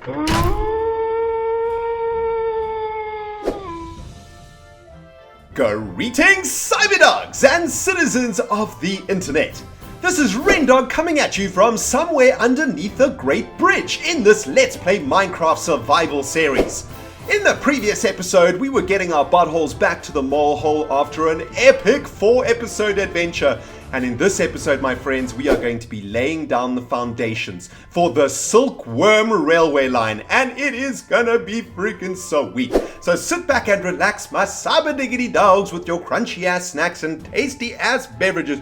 Greetings, cyberdogs and citizens of the internet. This is RENDOG coming at you from somewhere underneath a great bridge in this Let's Play Minecraft survival series. In the previous episode, we were getting our buttholes back to the mole hole after an epic 4-episode adventure. And in this episode, my friends, we are going to be laying down the foundations for the Silkworm Railway Line. And it is gonna be freaking sweet. So sit back and relax, my cyber diggity dogs, with your crunchy ass snacks and tasty ass beverages.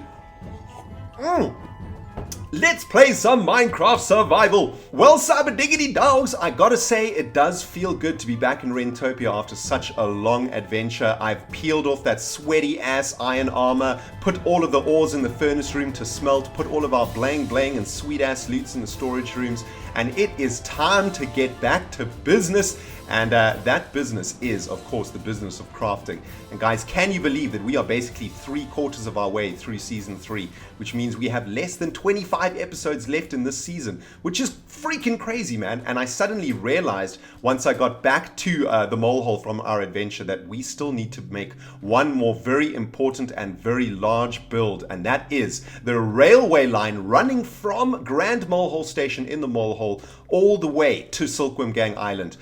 Let's play some Minecraft survival. Well, cyber diggity dogs, I gotta say it does feel good to be back in Rentopia after such a long adventure. I've peeled off that sweaty ass iron armor, put all of the ores in the furnace room to smelt, put all of our blang and sweet ass loots in the storage rooms, and it is time to get back to business. And that business is, of course, the business of crafting. And guys, can you believe that we are basically 3/4 of our way through Season 3, which means we have less than 25 episodes left in this season, which is freaking crazy, man. And I suddenly realized once I got back to the molehole from our adventure that we still need to make one more very important and very large build, and that is the railway line running from Grand Molehole Station in the molehole all the way to Silkworm Gang Island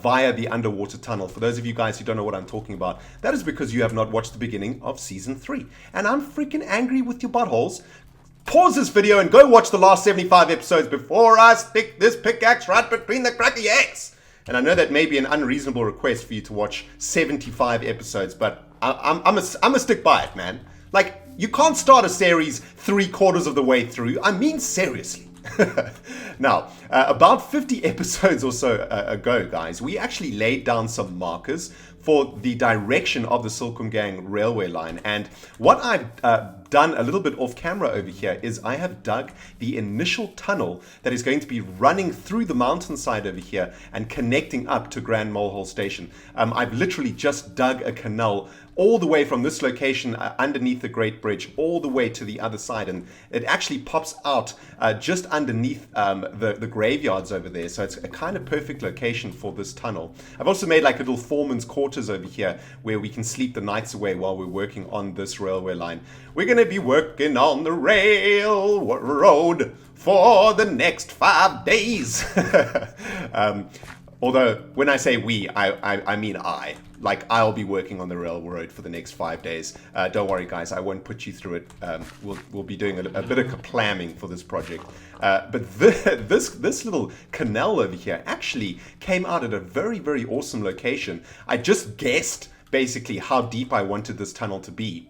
via the underwater tunnel. For those of you guys who don't know what I'm talking about, that is because you have not watched the beginning of Season 3. And I'm freaking angry with your buttholes. Pause this video and go watch the last 75 episodes before I stick this pickaxe right between the crack of your eggs. And I know that may be an unreasonable request for you to watch 75 episodes, but I'm a stick by it, man. Like, you can't start a series 3/4 of the way through. I mean, seriously. Now, about 50 episodes or so ago, guys, we actually laid down some markers for the direction of the Silkworm Gang railway line. And what I've done a little bit off camera over here is I have dug the initial tunnel that is going to be running through the mountainside over here and connecting up to Grand Molehole Station. I've literally just dug a canal all the way from this location underneath the Great Bridge all the way to the other side, and it actually pops out just underneath the graveyards over there, so it's a kind of perfect location for this tunnel. I've also made like little foreman's quarters over here where we can sleep the nights away while we're working on this railway line. We're going to be working on the railroad for the next 5 days. Although, when I say we, I mean I. Like, I'll be working on the railroad for the next 5 days. Don't worry, guys, I won't put you through it. We'll be doing a bit of kaplamming for this project. But this little canal over here actually came out at a very, very awesome location. I just guessed, basically, how deep I wanted this tunnel to be.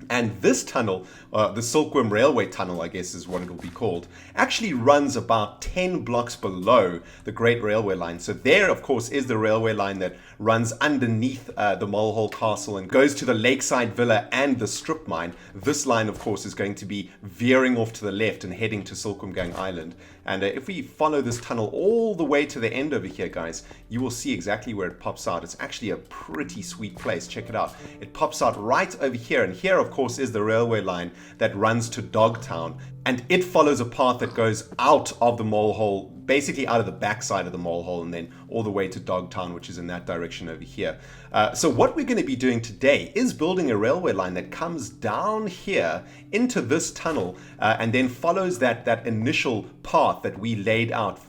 And this tunnel, the Silkworm Railway Tunnel, I guess is what it will be called, actually runs about 10 blocks below the Great Railway Line. So there, of course, is the railway line that runs underneath the Molehole Castle and goes to the Lakeside Villa and the strip mine. This line, of course, is going to be veering off to the left and heading to Silkworm Gang Island. And if we follow this tunnel all the way to the end over here, guys, you will see exactly where it pops out. It's actually a pretty sweet place. Check it out. It pops out right over here. And here, of course, is the railway line that runs to Dogtown. And it follows a path that goes out of the molehole, basically out of the backside of the molehole, and then all the way to Dogtown, which is in that direction over here. So what we're going to be doing today is building a railway line that comes down here into this tunnel and then follows that initial path that we laid out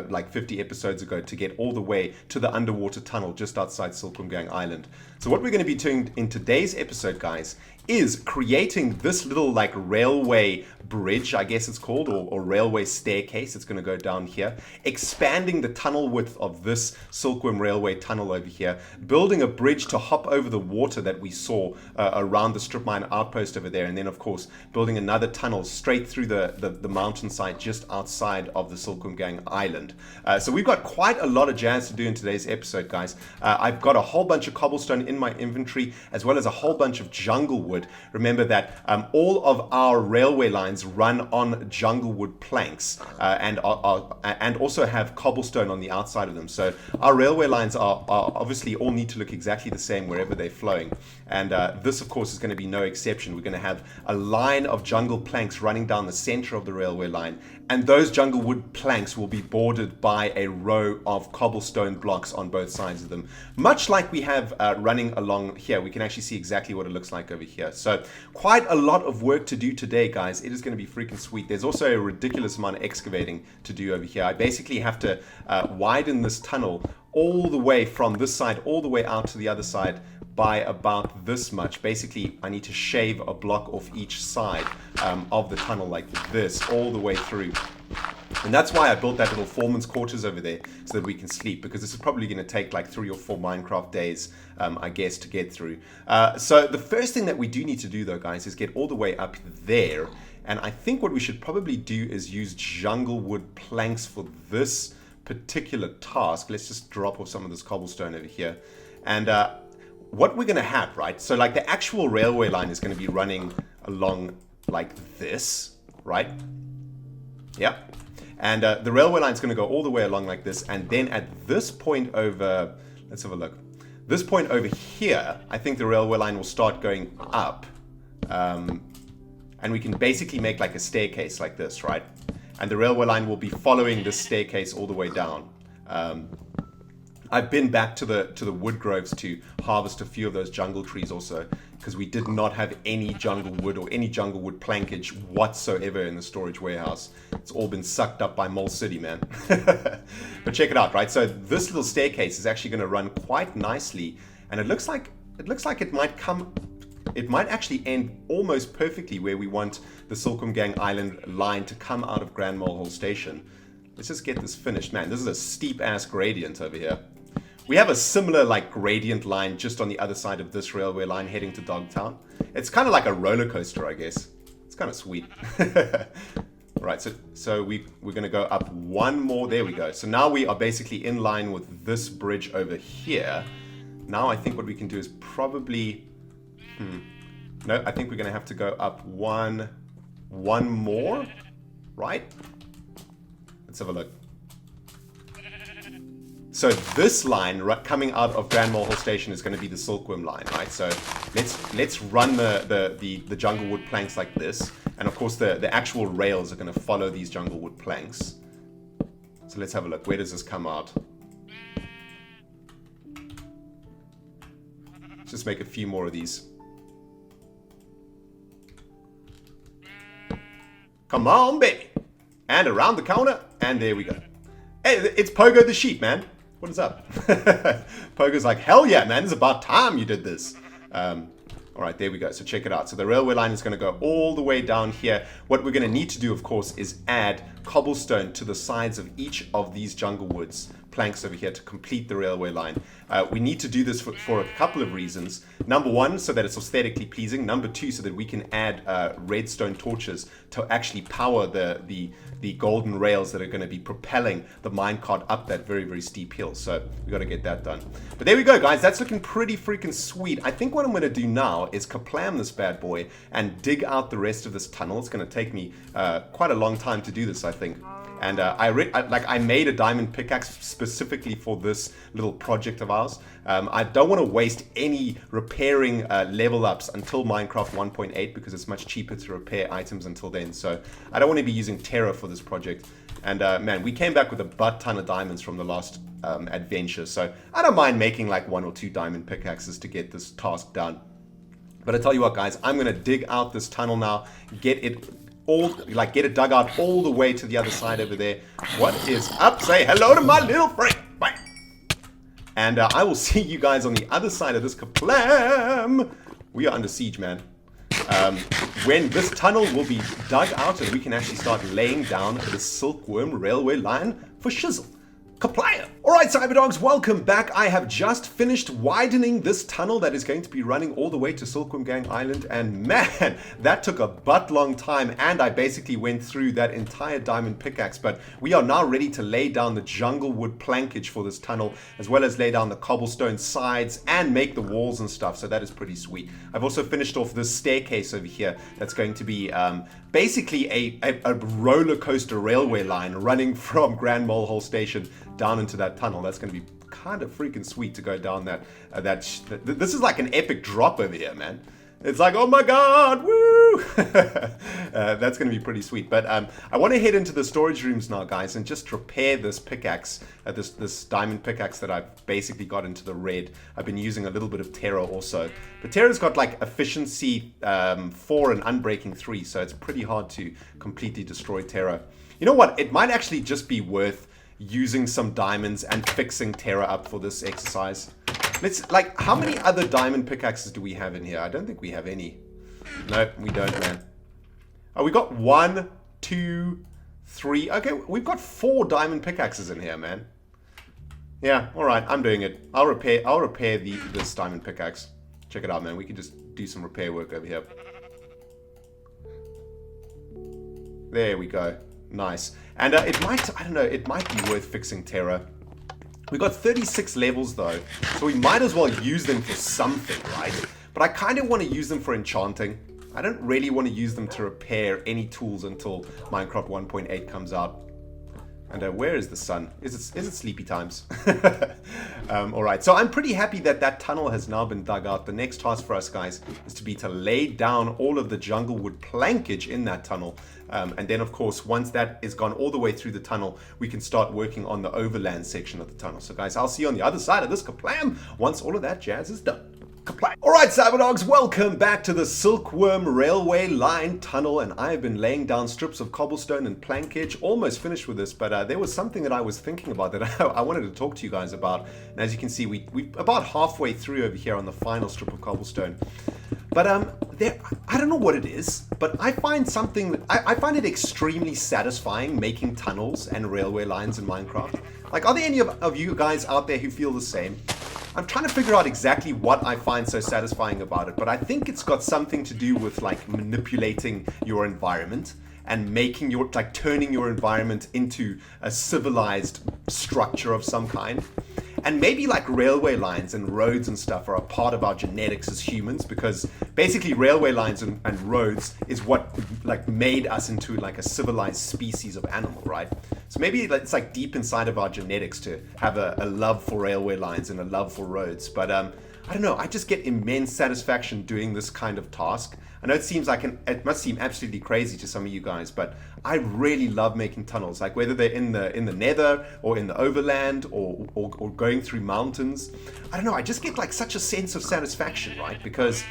like 50 episodes ago to get all the way to the underwater tunnel just outside Silkworm Gang Island. So what we're going to be doing in today's episode, guys, is creating this little like railway bridge, I guess it's called, or railway staircase. It's going to go down here, expanding the tunnel width of this Silkworm Railway tunnel over here, building a bridge to hop over the water that we saw around the strip mine outpost over there, and then of course building another tunnel straight through the mountainside just outside of the Silkworm Gang Island. So we've got quite a lot of jazz to do in today's episode, guys. I've got a whole bunch of cobblestone in my inventory, as well as a whole bunch of jungle wood. Remember that all of our railway lines lines run on junglewood planks and also have cobblestone on the outside of them. So our railway lines are obviously all need to look exactly the same wherever they're flowing. And this, of course, is going to be no exception. We're going to have a line of jungle planks running down the center of the railway line. And those junglewood planks will be bordered by a row of cobblestone blocks on both sides of them. Much like we have running along here, we can actually see exactly what it looks like over here. So quite a lot of work to do today, guys. It is going to be freaking sweet. There's also a ridiculous amount of excavating to do over here. I basically have to widen this tunnel all the way from this side all the way out to the other side by about this much. Basically, I need to shave a block off each side of the tunnel like this all the way through. And that's why I built that little foreman's quarters over there, so that we can sleep, because this is probably going to take like 3 or 4 Minecraft days, I guess, to get through. So the first thing that we do need to do, though, guys, is get all the way up there. And I think what we should probably do is use junglewood planks for this particular task. Let's just drop off some of this cobblestone over here. And what we're going to have, right? So like the actual railway line is going to be running along like this, right? Yeah. And the railway line is going to go all the way along like this. And then at this point over, let's have a look. This point over here, I think the railway line will start going up. And we can basically make like a staircase like this, right? And the railway line will be following this staircase all the way down. I've been back to the wood groves to harvest a few of those jungle trees also, because we did not have any jungle wood or any jungle wood plankage whatsoever in the storage warehouse. It's all been sucked up by Mole City, man. But check it out, right? So this little staircase is actually going to run quite nicely, and it looks like it might actually end almost perfectly where we want the Silkworm Gang Island line to come out of Grand Mole Hole Station. Let's just get this finished. Man, this is a steep ass gradient over here. We have a similar like gradient line just on the other side of this railway line heading to Dogtown. It's kind of like a roller coaster, I guess. It's kind of sweet. Right, so we're going to go up one more. There we go. So now we are basically in line with this bridge over here. Now I think what we can do is probably... No, I think we're going to have to go up one more, right? Let's have a look. So this line coming out of Grand Mole Hole Station is going to be the Silkworm line, right? So let's run the junglewood planks like this, and of course the actual rails are going to follow these junglewood planks. So let's have a look. Where does this come out? Let's just make a few more of these. Come on, baby. And around the corner, and there we go. Hey, it's Pogo the sheep, man. What is up? Pogo's like, hell yeah, man. It's about time you did this. All right, there we go. So check it out. So the railway line is going to go all the way down here. What we're going to need to do, of course, is add cobblestone to the sides of each of these jungle woods planks over here to complete the railway line. We need to do this for a couple of reasons. Number one, so that it's aesthetically pleasing. Number two, so that we can add redstone torches to actually power the golden rails that are going to be propelling the minecart up that very, very steep hill. So we got to get that done. But there we go, guys. That's looking pretty freaking sweet. I think what I'm going to do now is kaplam this bad boy and dig out the rest of this tunnel. It's going to take me quite a long time to do this, I think. And I made a diamond pickaxe specifically for this little project of ours. I don't want to waste any repairing level ups until Minecraft 1.8 because it's much cheaper to repair items until then. So I don't want to be using Terra for this project. And man, we came back with a butt ton of diamonds from the last adventure. So I don't mind making like 1 or 2 diamond pickaxes to get this task done. But I tell you what, guys, I'm going to dig out this tunnel now, get it dug out all the way to the other side over there. What is up? Say hello to my little friend. Bye. And I will see you guys on the other side of this kaplam. We are under siege, man. When this tunnel will be dug out and we can actually start laying down the Silkworm Railway Line for shizzle. Kaplaya! Alright, Cyberdogs, welcome back. I have just finished widening this tunnel that is going to be running all the way to Silkworm Gang Island, and man, that took a butt long time, and I basically went through that entire diamond pickaxe, but we are now ready to lay down the jungle wood plankage for this tunnel, as well as lay down the cobblestone sides and make the walls and stuff, so that is pretty sweet. I've also finished off this staircase over here that's going to be basically a roller coaster railway line running from Grand Mole Hole Station down into that tunnel. That's going to be kind of freaking sweet to go down that. This is like an epic drop over here, man. It's like, oh my god, woo! That's going to be pretty sweet. But I want to head into the storage rooms now, guys, and just repair this pickaxe, this diamond pickaxe that I've basically got into the red. I've been using a little bit of Terra also. But Terra's got like efficiency 4 and unbreaking 3, so it's pretty hard to completely destroy Terra. You know what? It might actually just be worth using some diamonds and fixing Terra up for this exercise. How many other diamond pickaxes do we have in here? I don't think we have any. No, we don't, man. Oh, we got 1, 2, 3. Okay, we've got 4 diamond pickaxes in here, man. Yeah, alright, I'm doing it. I'll repair this diamond pickaxe. Check it out, man. We can just do some repair work over here. There we go. Nice. And it might be worth fixing Terra. We got 36 levels though, so we might as well use them for something, right? But I kind of want to use them for enchanting. I don't really want to use them to repair any tools until Minecraft 1.8 comes out. And where is the sun? Is it sleepy times? Alright, so I'm pretty happy that that tunnel has now been dug out. The next task for us, guys, is to lay down all of the jungle wood plankage in that tunnel. And then, of course, once that is gone all the way through the tunnel, we can start working on the overland section of the tunnel. So, guys, I'll see you on the other side of this kaplam once all of that jazz is done. Alright, Cyberdogs, welcome back to the Silkworm Railway Line tunnel, and I have been laying down strips of cobblestone and plankage, almost finished with this, but there was something that I was thinking about that I wanted to talk to you guys about, and as you can see, we're about halfway through over here on the final strip of cobblestone. But I don't know what it is, but I find it extremely satisfying making tunnels and railway lines in Minecraft. Like, are there any of you guys out there who feel the same? I'm trying to figure out exactly what I find so satisfying about it, but I think it's got something to do with like manipulating your environment and making turning your environment into a civilized structure of some kind. And maybe like railway lines and roads and stuff are a part of our genetics as humans, because basically railway lines and roads is what like made us into like a civilized species of animal, right? So maybe it's like deep inside of our genetics to have a love for railway lines and a love for roads. But I don't know, I just get immense satisfaction doing this kind of task. I know it must seem absolutely crazy to some of you guys, but I really love making tunnels, like whether they're in the nether or in the overland or going through mountains. I don't know, I just get like such a sense of satisfaction, right? Because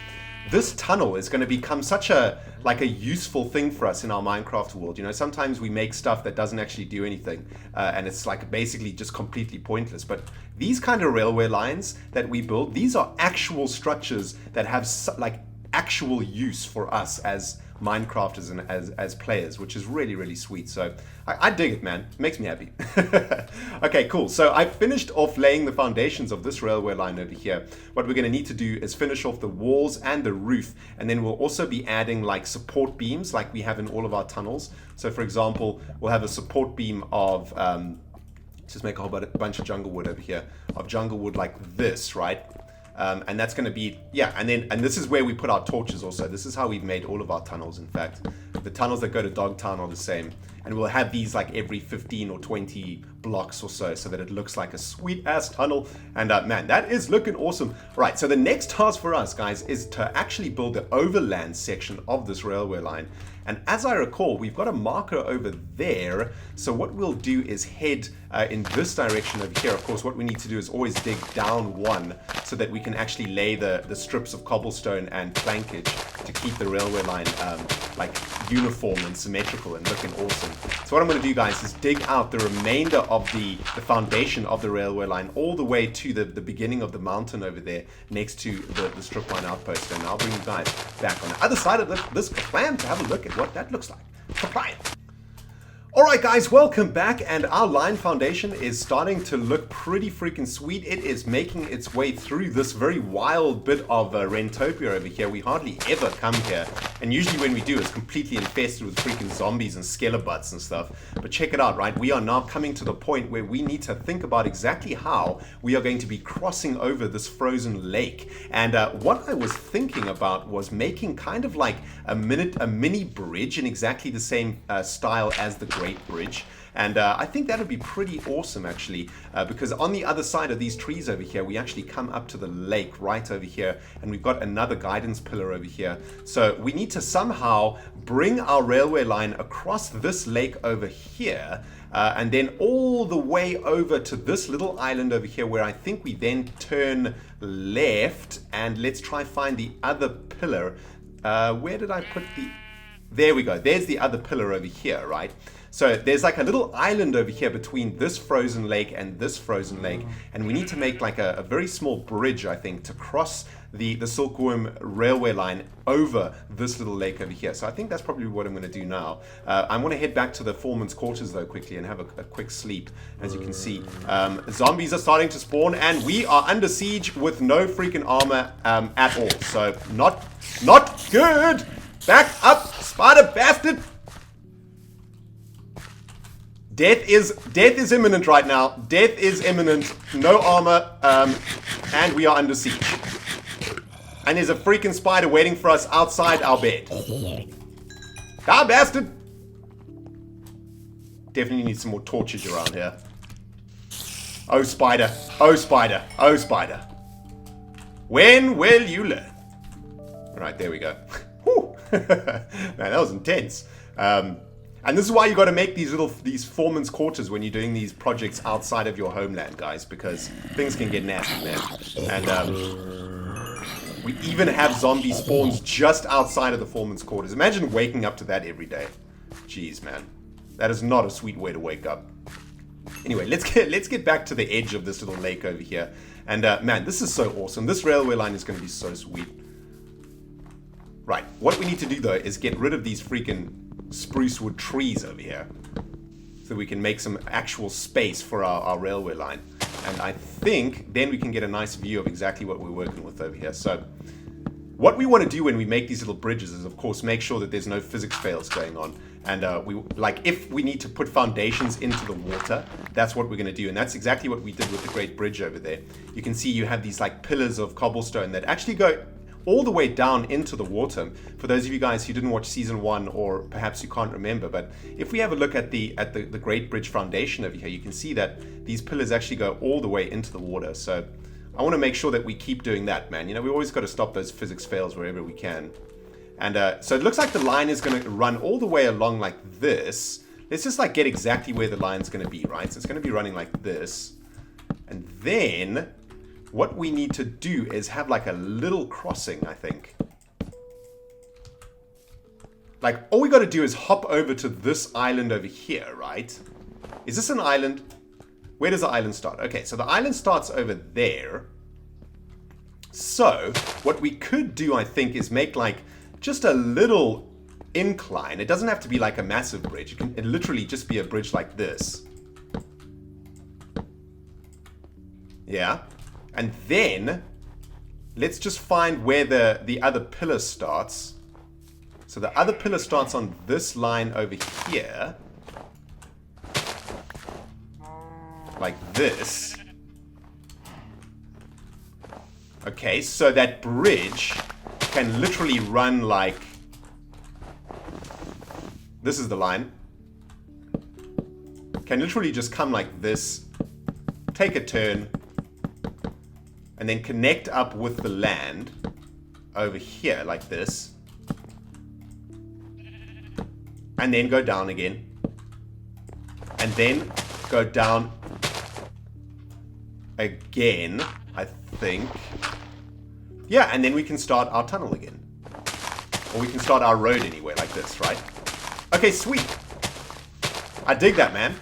this tunnel is going to become such a useful thing for us in our Minecraft world. You know, sometimes we make stuff that doesn't actually do anything, and it's like basically just completely pointless. But these kind of railway lines that we build, these are actual structures that have like actual use for us as Minecrafters and as players, which is really, really sweet. So I dig it, man. It makes me happy. Okay, cool. So I finished off laying the foundations of this railway line over here. What we're going to need to do is finish off the walls and the roof, and then we'll also be adding like support beams like we have in all of our tunnels. So for example, we'll have a support beam of just make a whole bunch of jungle wood over here, of jungle wood like this, right? And that's going to be, yeah, and this is where we put our torches also. This is how we've made all of our tunnels, in fact. The tunnels that go to Dogtown are the same. And we'll have these like every 15 or 20 blocks or so that it looks like a sweet-ass tunnel. And man, that is looking awesome. Right, so the next task for us, guys, is to actually build the overland section of this railway line. And as I recall, we've got a marker over there. So what we'll do is head in this direction over here. Of course, what we need to do is always dig down one so that we can actually lay the strips of cobblestone and plankage to keep the railway line like uniform and symmetrical and looking awesome. So what I'm going to do, guys, is dig out the remainder of the foundation of the railway line all the way to the beginning of the mountain over there next to the strip line outpost. And I'll bring you guys back on the other side of this plan to have a look at what that looks like. Kaplan. Alright guys, welcome back, and our line foundation is starting to look pretty freaking sweet. It is making its way through this very wild bit of Rentopia over here. We hardly ever come here, and usually when we do, it's completely infested with freaking zombies and skelebutts and stuff. But check it out, right? We are now coming to the point where we need to think about exactly how we are going to be crossing over this frozen lake. And what I was thinking about was making kind of like a mini bridge in exactly the same style as the Great Bridge, and I think that would be pretty awesome actually, because on the other side of these trees over here we actually come up to the lake right over here, and we've got another guidance pillar over here. So we need to somehow bring our railway line across this lake over here, and then all the way over to this little island over here, where I think we then turn left, and let's try find the other pillar. Where did I put the... There we go. There's the other pillar over here, right? So there's like a little island over here between this frozen lake and this frozen lake, and we need to make like a very small bridge, I think, to cross the Silkworm Railway Line over this little lake over here. So I think that's probably what I'm going to do now. I want to head back to the foreman's quarters though quickly and have a quick sleep. As you can see, zombies are starting to spawn, and we are under siege with no freaking armor at all. So not good. Back up, spider bastard! Death is imminent right now. Death is imminent. No armor, and we are under siege. And there's a freaking spider waiting for us outside our bed. Ah, bastard! Definitely need some more torches around here. Oh, spider. Oh, spider. Oh, spider. When will you learn? Alright, there we go. Whew. Man, that was intense. And this is why you got to make these foreman's quarters when you're doing these projects outside of your homeland, guys, because things can get nasty, man. And we even have zombie spawns just outside of the foreman's quarters. Imagine waking up to that every day. Jeez, man, that is not a sweet way to wake up. Anyway, let's get back to the edge of this little lake over here. And man, this is so awesome. This railway line is going to be so sweet. Right, what we need to do though is get rid of these freaking spruce wood trees over here, so we can make some actual space for our railway line. And I think then we can get a nice view of exactly what we're working with over here. So what we want to do when we make these little bridges is, of course, make sure that there's no physics fails going on. And if we need to put foundations into the water, that's what we're going to do. And that's exactly what we did with the Great Bridge over there. You can see you have these like pillars of cobblestone that actually go all the way down into the water. For those of you guys who didn't watch season 1, or perhaps you can't remember, but if we have a look at the Great Bridge foundation over here, you can see that these pillars actually go all the way into the water. So I want to make sure that we keep doing that, man. You know, we always got to stop those physics fails wherever we can. And so it looks like the line is going to run all the way along like this. Let's just like get exactly where the line's going to be, right? So it's going to be running like this. And then what we need to do is have like a little crossing, I think. Like, all we got to do is hop over to this island over here, right? Is this an island? Where does the island start? Okay, so the island starts over there. So, what we could do, I think, is make like just a little incline. It doesn't have to be like a massive bridge. It can literally just be a bridge like this. Yeah. And then, let's just find where the other pillar starts. So the other pillar starts on this line over here. Like this. Okay, so that bridge can literally run like... This is the line. Can literally just come like this. Take a turn. And then connect up with the land over here like this. And then go down again. And then go down again, I think. Yeah, and then we can start our tunnel again. Or we can start our road anyway, like this, right? Okay, sweet. I dig that, man.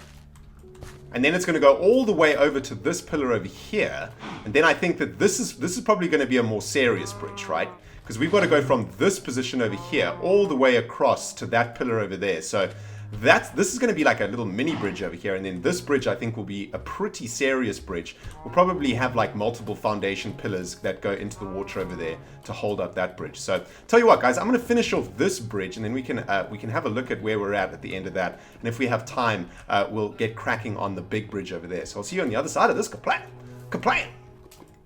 And then it's going to go all the way over to this pillar over here. And then I think that this is probably going to be a more serious bridge, right? Because we've got to go from this position over here all the way across to that pillar over there. So this is going to be like a little mini bridge over here, and then this bridge I think will be a pretty serious bridge. We'll probably have like multiple foundation pillars that go into the water over there to hold up that bridge. So tell you what, guys, I'm going to finish off this bridge, and then we can have a look at where we're at the end of that, and if we have time, we'll get cracking on the big bridge over there. So I'll see you on the other side of this. Kaplan.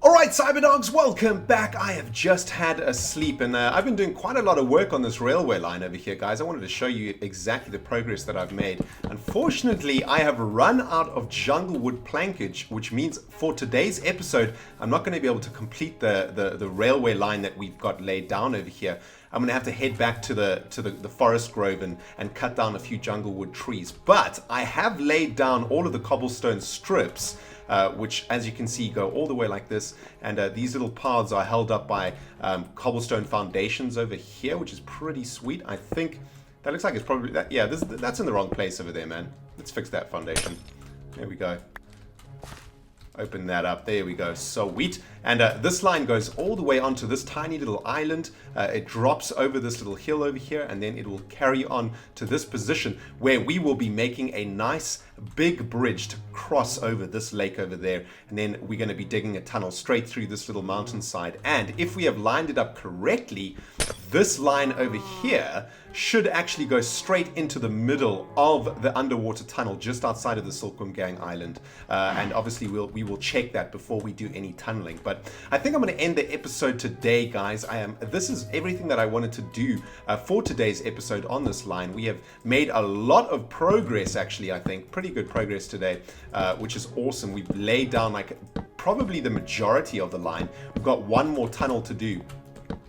Alright, Cyberdogs, welcome back. I have just had a sleep, and I've been doing quite a lot of work on this railway line over here, guys. I wanted to show you exactly the progress that I've made. Unfortunately, I have run out of jungle wood plankage, which means for today's episode, I'm not going to be able to complete the railway line that we've got laid down over here. I'm going to have to head back to the forest grove and cut down a few jungle wood trees. But I have laid down all of the cobblestone strips, which, as you can see, go all the way like this, and these little paths are held up by cobblestone foundations over here, which is pretty sweet. I think that looks like it's probably that. Yeah, that's in the wrong place over there, man. Let's fix that foundation. There we go. Open that up. There we go. Sweet. And this line goes all the way onto this tiny little island. It drops over this little hill over here, and then it will carry on to this position where we will be making a nice big bridge to cross over this lake over there. And then we're going to be digging a tunnel straight through this little mountainside. And if we have lined it up correctly, this line over here should actually go straight into the middle of the underwater tunnel just outside of the Silkworm Gang Island. And obviously we will check that before we do any tunneling. But I think I'm going to end the episode today, guys. This is everything that I wanted to do for today's episode on this line. We have made a lot of progress, actually. I think pretty good progress today, which is awesome. We've laid down like probably the majority of the line. We've got one more tunnel to do.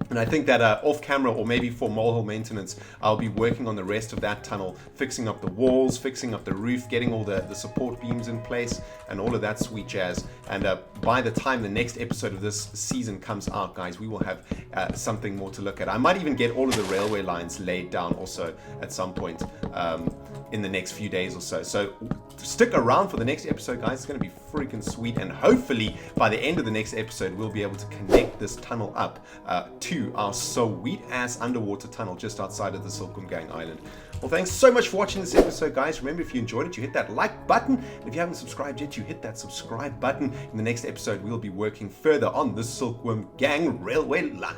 And I think that off camera, or maybe for molehill maintenance, I'll be working on the rest of that tunnel, fixing up the walls, fixing up the roof, getting all the support beams in place, and all of that sweet jazz. And by the time the next episode of this season comes out, guys, we will have something more to look at. I might even get all of the railway lines laid down also at some point in the next few days or so. So stick around for the next episode, guys. It's going to be freaking sweet, and hopefully by the end of the next episode, we'll be able to connect this tunnel up to our sweet ass underwater tunnel just outside of the Silkworm Gang Island. Well, thanks so much for watching this episode, guys. Remember, if you enjoyed it, you hit that like button. And if you haven't subscribed yet, you hit that subscribe button. In the next episode, we'll be working further on the Silkworm Gang Railway Line.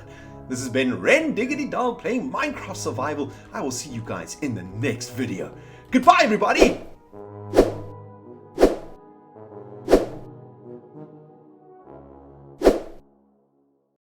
This has been RenDog'S playing Minecraft Survival. I will see you guys in the next video. Goodbye, everybody!